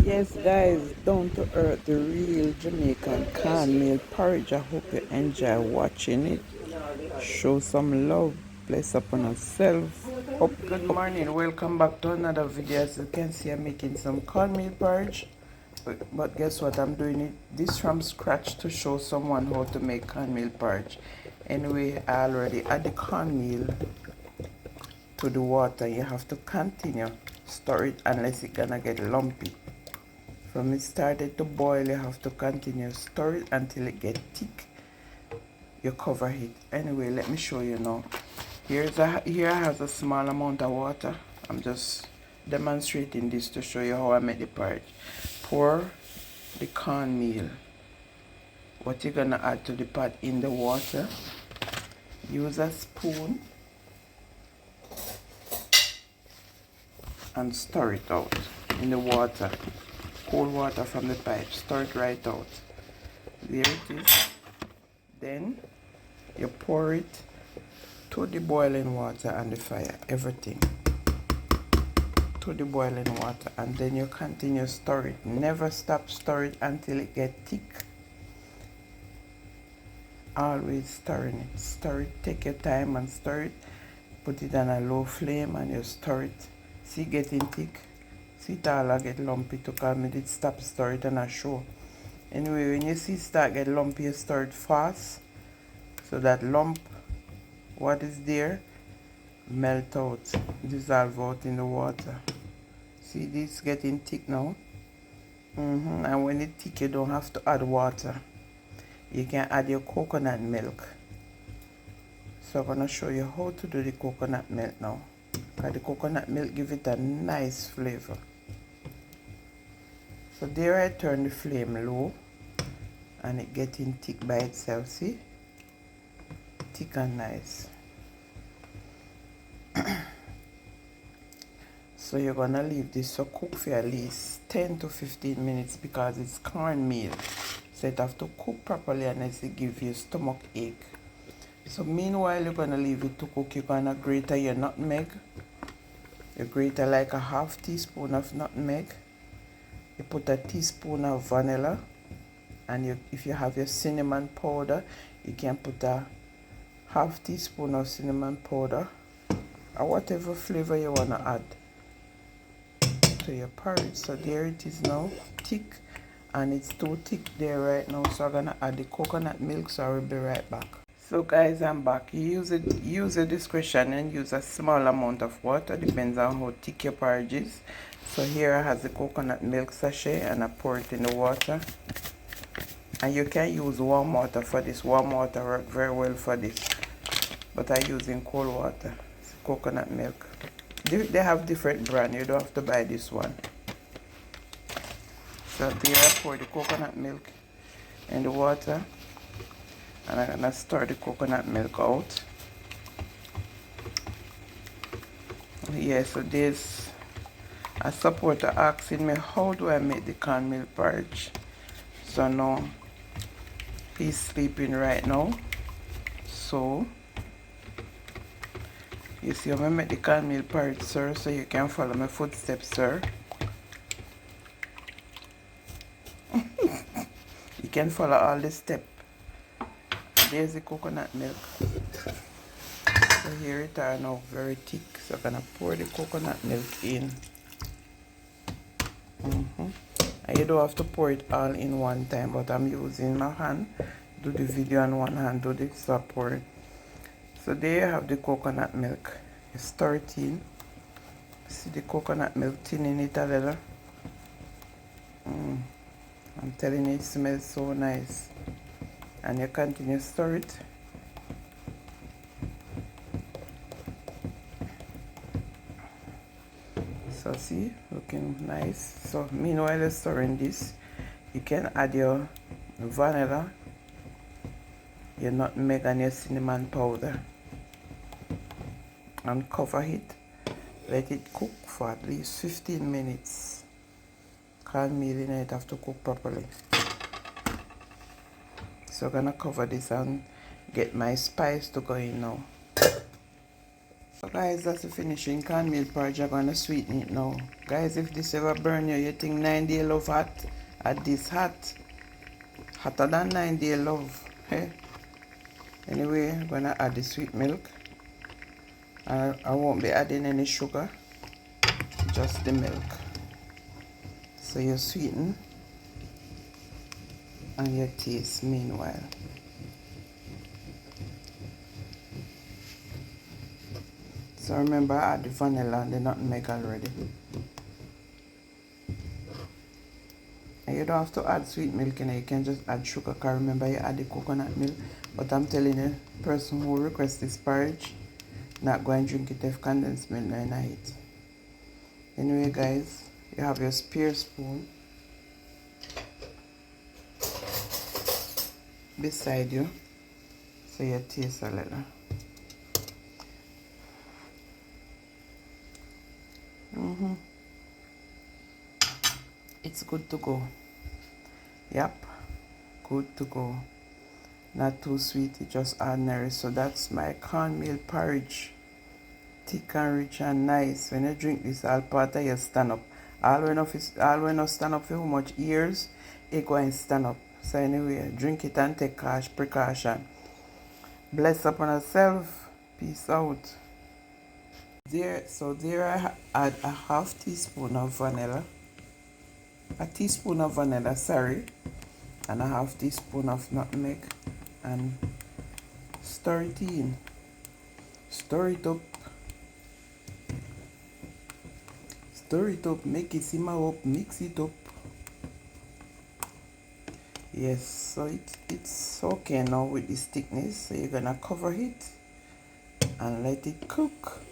Yes, guys, down to earth, the real Jamaican cornmeal porridge. I hope you enjoy watching it. Show some love. Bless upon yourself. Good morning. Welcome back to another video. As you can see, I'm making some cornmeal porridge. But guess what? I'm doing this from scratch to show someone how to make cornmeal porridge. Anyway, I already add the cornmeal to the water. You have to continue stir it unless it's gonna get lumpy. From it started to boil, you have to continue stir it until it get thick. You cover it. Anyway, let me show you now. Here has a small amount of water. I'm just demonstrating this to show you how I make the porridge. Pour the cornmeal. What you're gonna add to the pot in the water. Use a spoon and stir it out in the water. Cold water from the pipe. Stir it right out. There it is. Then you pour it to the boiling water and the fire. Everything to the boiling water, and then you continue stir it. Never stop stir it until it get thick. Always stirring it. Stir it. Take your time and stir it. Put it on a low flame and you stir it. See it getting thick. See it all get lumpy to come. I did stop stir it and I show. Anyway, when you see it start get lumpy, you stir it fast. So that lump, what is there, melt out, dissolve out in the water. See this getting thick now? And when it's thick, you don't have to add water. You can add your coconut milk. So I'm going to show you how to do the coconut milk now. Because the coconut milk give it a nice flavor. So there I turn the flame low. And it getting thick by itself, see? Thick and nice. So you're gonna leave this to cook for at least 10 to 15 minutes because it's cornmeal. So it have to cook properly unless it give you stomach ache. So meanwhile you're gonna leave it to cook. You're gonna grate your nutmeg. You grate like a half teaspoon of nutmeg. You put a teaspoon of vanilla. And if you have your cinnamon powder, you can put a half teaspoon of cinnamon powder or whatever flavor you want to add to your porridge. So there it is now, thick, and it's too thick there right now, so I'm gonna add the coconut milk. So I will be right back. So guys, I'm back. You use your discretion and use a small amount of water, depends on how thick your porridge is. So here I have the coconut milk sachet and I pour it in the water. And you can use warm water for this. Warm water works very well for this. But I'm using cold water. It's coconut milk. They have different brand. You don't have to buy this one. So there I pour the coconut milk in the water. And I'm going to stir the coconut milk out. Yeah, so this, a supporter asking me, how do I make the cornmeal porridge? So now, he's sleeping right now. So, you see how I make the cornmeal porridge, sir, so you can follow my footsteps, sir. You can follow all the steps. There's the coconut milk. So here it are now, very thick. So I'm gonna pour the coconut milk in. And you don't have to pour it all in one time, but I'm using my hand. Do the video on one hand, do this, so I pour it. So there you have the coconut milk. You stir it in. See the coconut milk thinning it a little. I'm telling you, it smells so nice. And you continue stir it. So see, looking nice. So meanwhile you're stirring this, you can add your vanilla, your nutmeg and your cinnamon powder. And cover it. Let it cook for at least 15 minutes. Cornmeal in it have to cook properly. So I'm gonna cover this and get my spice to go in now. So guys, that's the finishing cornmeal porridge. I'm gonna sweeten it now. Guys, if this ever burn you, you think 9-day love hot? At this hot, hotter than 9-day love. Hey. Anyway, I'm gonna add the sweet milk. I won't be adding any sugar, just the milk. So you sweeten and you taste meanwhile. So remember, I add the vanilla and the nutmeg already. And you don't have to add sweet milk in it, you can just add sugar, because remember you add the coconut milk. But I'm telling you, the person who requests this porridge, not going to drink it if condensed milk in it. Anyway guys, you have your spare spoon beside you, so you taste a little. It's good to go. Yep, good to go. Not too sweet, it's just ordinary. So that's my cornmeal porridge. Thick and rich and nice. When you drink this, all part of you stand up. All when you stand up for how much years, it go and stand up. So anyway, drink it and take precaution. Bless upon yourself. Peace out. There I add a half teaspoon of vanilla. A teaspoon of vanilla, sorry. And a half teaspoon of nutmeg. And stir it in. Stir it up. Stir it up, make it simmer up, mix it up. Yes, so it's okay now with this thickness. So you're gonna cover it and let it cook.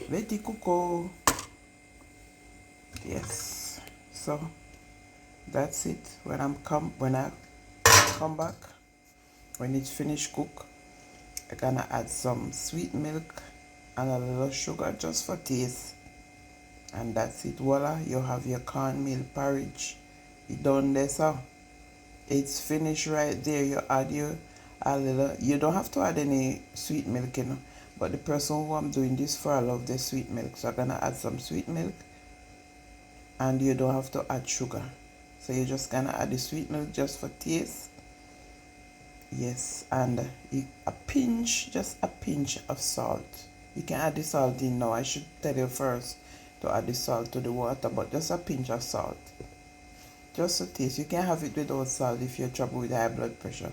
Let it cook. Oh. Yes. So that's it. When I come back, when it's finished cook, I'm gonna add some sweet milk and a little sugar just for taste. And that's it. Voila, you have your cornmeal porridge. You done this, so it's finished right there. You add a little. You don't have to add any sweet milk, you know. But the person who I'm doing this for, I love the sweet milk, so I'm gonna add some sweet milk. And you don't have to add sugar, so you're just gonna add the sweet milk just for taste. Yes, and a pinch, just a pinch of salt. You can add the salt in now. I should tell you first to add the salt to the water, but just a pinch of salt. Just to taste. You can have it without salt if you're trouble with high blood pressure.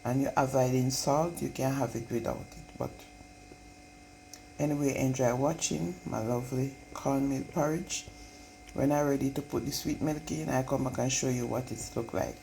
And you're avoiding salt, you can have it without it. But anyway, enjoy watching my lovely cornmeal porridge. When I'm ready to put the sweet milk in, I come back and show you what it looks like.